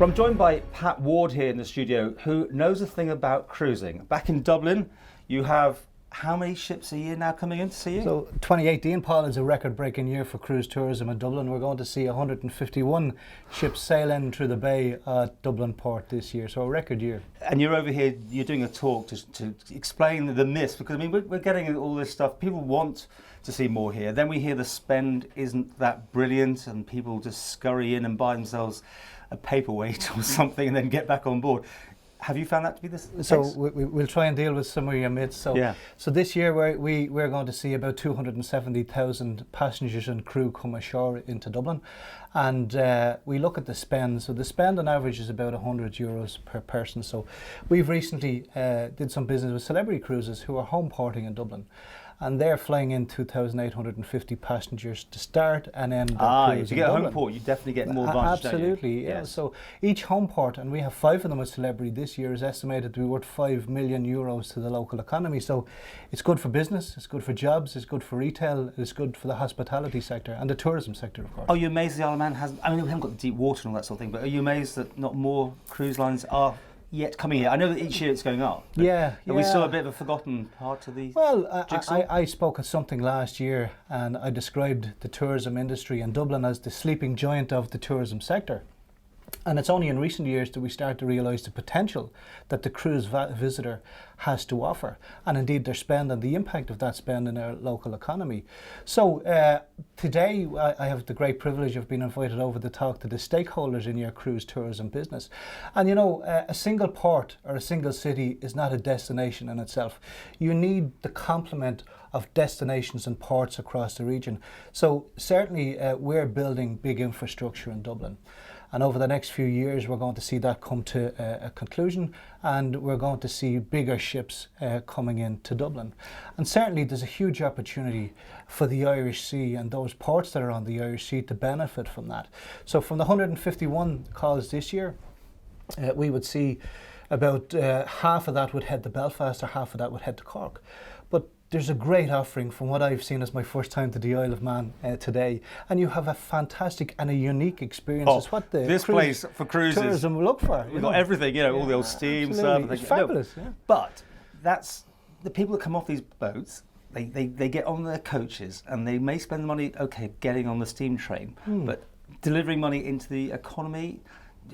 Well, I'm joined by Pat Ward here in the studio, who knows a thing about cruising. Back in Dublin, you have how many ships a year now coming in to see you? So 2018, Paul, is a record-breaking year for cruise tourism in Dublin. We're going to see 151 ships sail in through the bay at Dublin Port this year, so a record year. And you're over here, you're doing a talk to explain the myths, because I mean, we're getting all this stuff. People want to see more here. Then we hear the spend isn't that brilliant and people just scurry in and buy themselves a paperweight or something and then get back on board. Have you found that to be the case? So we'll try and deal with some of your myths. So this year we're going to see about 270,000 passengers and crew come ashore into Dublin, and we look at the spend. So the spend on average is about €100 per person. So we've recently did some business with Celebrity Cruises who are home porting in Dublin, and they're flying in 2,850 passengers to start and end their cruise. If you get a home port, you definitely get more advantage. Absolutely, yeah. So each home port, and we have 5 of them with Celebrity this year, is estimated to be worth €5 million to the local economy. So it's good for business, it's good for jobs, it's good for retail, it's good for the hospitality sector and the tourism sector, of course. Are you amazed the Isle of Man has? I mean, we haven't got the deep water and all that sort of thing, but are you amazed that not more cruise lines are yet coming here? I know that each year it's going up. Yeah. Are we still a bit of a forgotten part to the jigsaw? I spoke at something last year and I described the tourism industry in Dublin as the sleeping giant of the tourism sector. And it's only in recent years that we start to realise the potential that the cruise visitor has to offer, and indeed their spend and the impact of that spend in our local economy. So today I have the great privilege of being invited over to talk to the stakeholders in your cruise tourism business. And you know, a single port or a single city is not a destination in itself. You need the complement of destinations and ports across the region. So certainly we're building big infrastructure in Dublin. And over the next few years, we're going to see that come to a conclusion, and we're going to see bigger ships coming into Dublin. And certainly there's a huge opportunity for the Irish Sea and those ports that are on the Irish Sea to benefit from that. So from the 151 calls this year, we would see about half of that would head to Belfast or half of that would head to Cork. But there's a great offering from what I've seen as my first time to the Isle of Man today, and you have a fantastic and a unique experience. It's what the this place for cruises tourism will look for. We've got everything, you know, all the old steam stuff. It's fabulous. No, but that's the people that come off these boats. They get on their coaches and they may spend the money, getting on the steam train, but delivering money into the economy.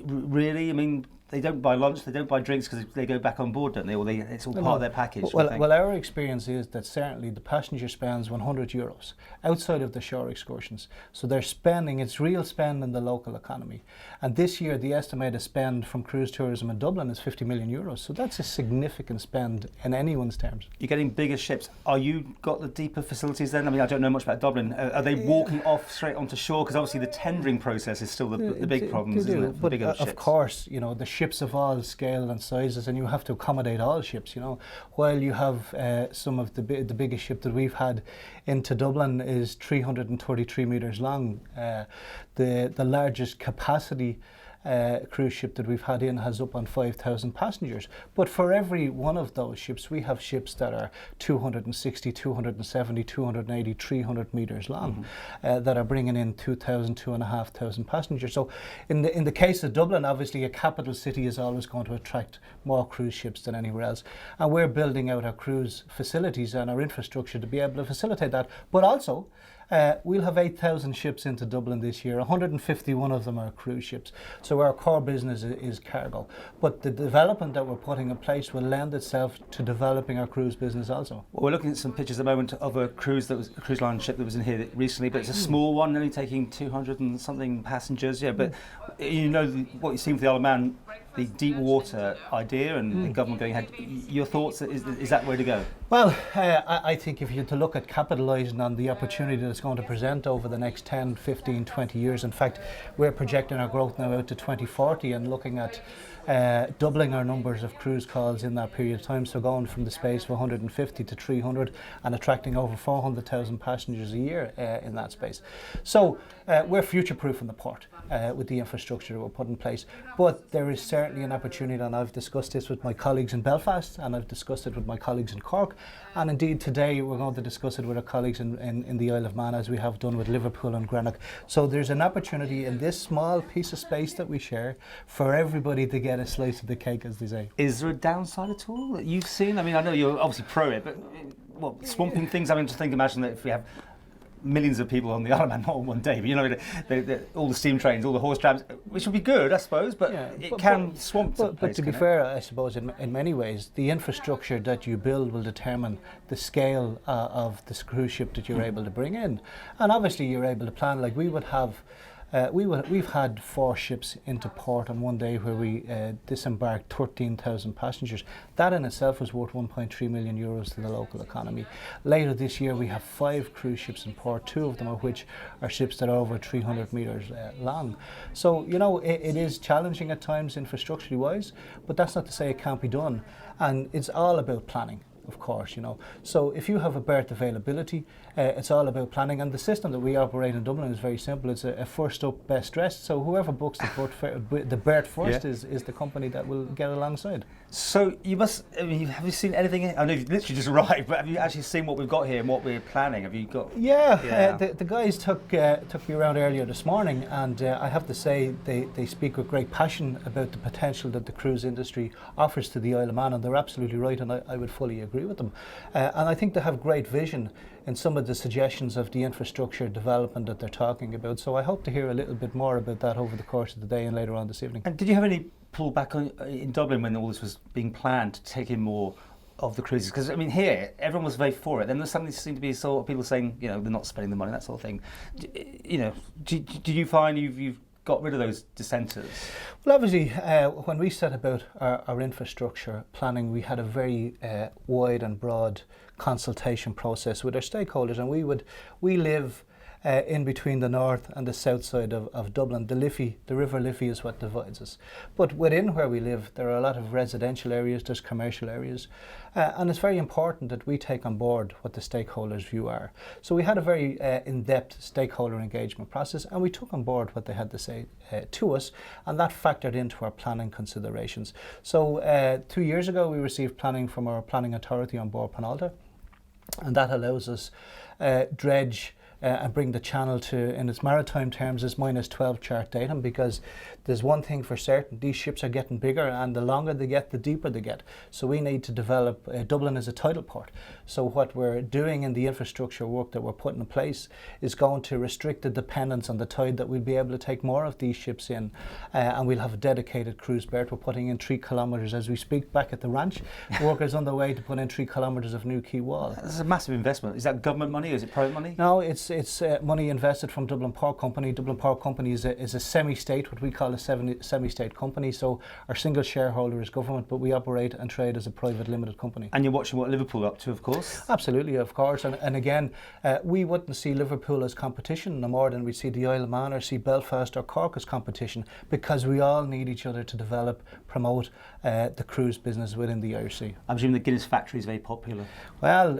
Really, I mean, they don't buy lunch, they don't buy drinks because they go back on board, don't they? Or it's all part of their package. Well, our experience is that certainly the passenger spends €100 outside of the shore excursions. So they're spending, it's real spend in the local economy. And this year, the estimated spend from cruise tourism in Dublin is €50 million. So that's a significant spend in anyone's terms. You're getting bigger ships. Are you got the deeper facilities then? I mean, I don't know much about Dublin. Are they walking off straight onto shore? Because obviously the tendering process is still the big problem, isn't it? But of course, you know, the ships of all scale and sizes, and you have to accommodate all ships. You know, while you have some of the biggest ship that we've had into Dublin is 333 metres long. The largest capacity cruise ship that we've had in has up on 5,000 passengers. But for every one of those ships, we have ships that are 260, 270, 280, 300 metres long, that are bringing in 2,000, 2,500 passengers. So in the case of Dublin, obviously a capital city is always going to attract more cruise ships than anywhere else. And we're building out our cruise facilities and our infrastructure to be able to facilitate that. But also, we'll have 8,000 ships into Dublin this year. 151 of them are cruise ships. So our core business is cargo. But the development that we're putting in place will lend itself to developing our cruise business also. Well, we're looking at some pictures at the moment of a cruise line ship that was in here recently, but it's a small one, only taking 200 and something passengers. Yeah, but you know what you've seen with the Isle of Man, the deep water idea and the government going ahead. Your thoughts, is that where to go? Well, I think if you're to look at capitalising on the opportunity that it's going to present over the next 10, 15, 20 years, in fact, we're projecting our growth now out to 2040 and looking at doubling our numbers of cruise calls in that period of time, so going from the space of 150 to 300 and attracting over 400,000 passengers a year in that space. So we're future-proofing the port with the infrastructure that we're putting in place, but there is certainly an opportunity, and I've discussed this with my colleagues in Belfast and I've discussed it with my colleagues in Cork, and indeed today we're going to discuss it with our colleagues in the Isle of Man. Man, as we have done with Liverpool and Greenock. So there's an opportunity in this small piece of space that we share for everybody to get a slice of the cake, as they say. Is there a downside at all that you've seen? I mean, I know you're obviously pro it, but swamping things. I mean, just imagine that if we have millions of people on the Isle of Man, not on one day, but you know, all the steam trains, all the horse trams, which would be good, I suppose, but it can swamp the place. But to be fair, I suppose in many ways, the infrastructure that you build will determine the scale of the cruise ship that you're able to bring in. And obviously you're able to plan, like we would have, we've had 4 ships into port on one day where we disembarked 13,000 passengers. That in itself was worth 1.3 million euros to the local economy. Later this year we have 5 cruise ships in port, 2 of them of which are ships that are over 300 metres long. So, you know, it is challenging at times infrastructurally wise, but that's not to say it can't be done. And it's all about planning, of course, you know. So if you have a berth availability, it's all about planning, and the system that we operate in Dublin is very simple. It's a first up, best dressed. So whoever books the berth first is the company that will get alongside. So you must, I mean, have you seen anything? I know you've literally just arrived, but have you actually seen what we've got here and what we're planning? Have you got? The guys took me around earlier this morning, and I have to say they speak with great passion about the potential that the cruise industry offers to the Isle of Man, and they're absolutely right, and I would fully agree with them. And I think they have great vision in some of the suggestions of the infrastructure development that they're talking about. So I hope to hear a little bit more about that over the course of the day and later on this evening. And did you have any pullback in Dublin when all this was being planned to take in more of the cruises? Because I mean, here everyone was very for it. Then there suddenly seemed to be sort of people saying, you know, they're not spending the money, that sort of thing. You know, did you find you've got rid of those dissenters? Well, obviously, when we set about our infrastructure planning, we had a very wide and broad consultation process with our stakeholders, and we live in between the north and the south side of Dublin. The River Liffey is what divides us. But within where we live, there are a lot of residential areas, there's commercial areas, and it's very important that we take on board what the stakeholders' view are. So we had a very in-depth stakeholder engagement process, and we took on board what they had to say to us, and that factored into our planning considerations. So 2 years ago, we received planning from our planning authority on board Penalta, and that allows us dredge and bring the channel to, in its maritime terms, is -12 chart datum, because there's one thing for certain: these ships are getting bigger, and the longer they get, the deeper they get. So we need to develop Dublin as a tidal port. So what we're doing in the infrastructure work that we're putting in place is going to restrict the dependence on the tide, that we'll be able to take more of these ships in, and we'll have a dedicated cruise berth. We're putting in 3 kilometres as we speak back at the ranch. Work is underway to put in 3 kilometres of new quay wall. That's a massive investment. Is that government money or is it private money? No, it's money invested from Dublin Port Company. Dublin Port Company is a semi-state, what we call a semi-state company. So our single shareholder is government, but we operate and trade as a private limited company. And you're watching what Liverpool are up to, of course? Absolutely, of course. And again, we wouldn't see Liverpool as competition no more than we see the Isle of Man or see Belfast or Cork as competition, because we all need each other to develop, promote the cruise business within the Irish Sea. I'm assuming the Guinness factory is very popular. Well,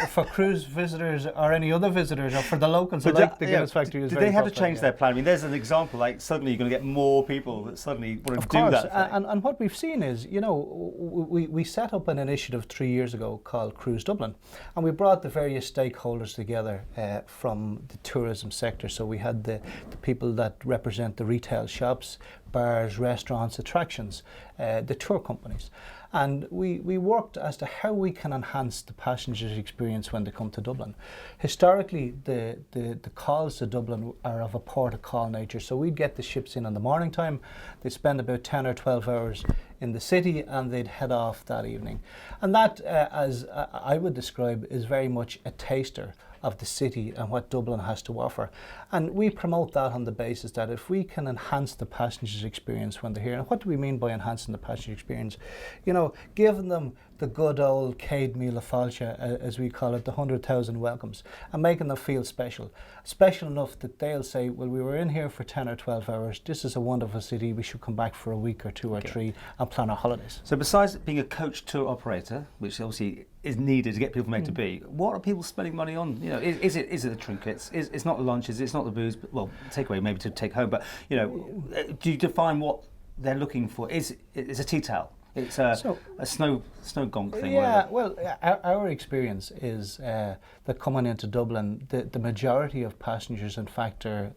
for cruise visitors or any other visitors, or for the locals who like the Guinness factory, is did very they have to popular, change their plan? I mean, there's an example, like suddenly you're going to get more people that suddenly want to do that thing. And what we've seen is, you know, we set up an initiative 3 years ago called Cruise Dublin, and we brought the various stakeholders together from the tourism sector. So we had the people that represent the retail shops, bars, restaurants, attractions, the tour companies. And we worked as to how we can enhance the passengers' experience when they come to Dublin. Historically, the calls to Dublin are of a port of call nature. So we'd get the ships in the morning time, they'd spend about 10 or 12 hours in the city, and they'd head off that evening. And that, as I would describe, is very much a taster of the city and what Dublin has to offer. And we promote that on the basis that if we can enhance the passenger's experience when they're here, and what do we mean by enhancing the passenger experience? You know, giving them the good old Céad Míle Fáilte, as we call it, the 100,000 welcomes, and making them feel special. Special enough that they'll say, well, we were in here for 10 or 12 hours, this is a wonderful city, we should come back for a week or 2 or 3 and plan our holidays. So besides being a coach tour operator, which obviously is needed to get people from A to B, what are people spending money on? You know, is it the trinkets? It's not the lunches, it's not the booze, but, well, takeaway maybe to take home, but, you know, do you define what they're looking for? Is a tea towel? It's a snow gonk thing. Yeah, well, our experience is that coming into Dublin, the majority of passengers, in fact, are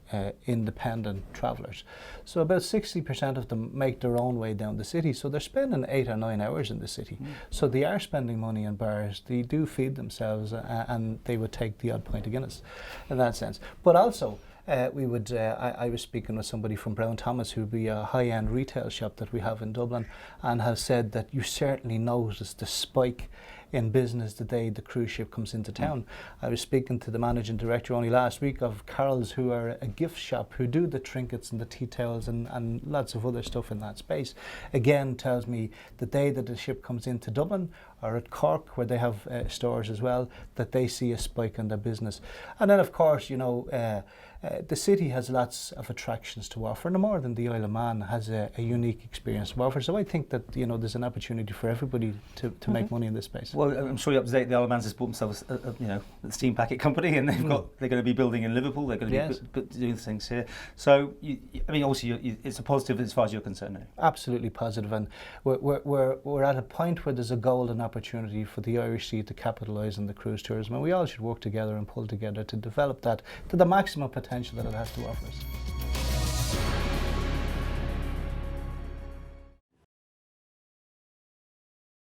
independent travellers. So about 60% of them make their own way down the city. So they're spending 8 or 9 hours in the city. So they are spending money in bars. They do feed themselves, and they would take the odd pint of Guinness in that sense. But also, I was speaking with somebody from Brown Thomas, who'd be a high-end retail shop that we have in Dublin, and has said that you certainly notice the spike in business the day the cruise ship comes into town. I was speaking to the managing director only last week of Carol's, who are a gift shop who do the trinkets and the tea towels and lots of other stuff in that space. Again, tells me the day that the ship comes into Dublin, or at Cork, where they have stores as well, that they see a spike in their business. And then, of course, you know, the city has lots of attractions to offer, no more than the Isle of Man has a unique experience to offer. So I think that, you know, there's an opportunity for everybody to make money in this space. Well, I'm sure you're up to date. The Isle of Man has bought themselves, you know, the steam packet company, and they're going to be building in Liverpool. They're going to be doing things here. So, I mean, also, it's a positive as far as you're concerned now. Absolutely positive, and we're at a point where there's a golden opportunity for the Irish Sea to capitalise on the cruise tourism, and we all should work together and pull together to develop that to the maximum potential that it has to offer us.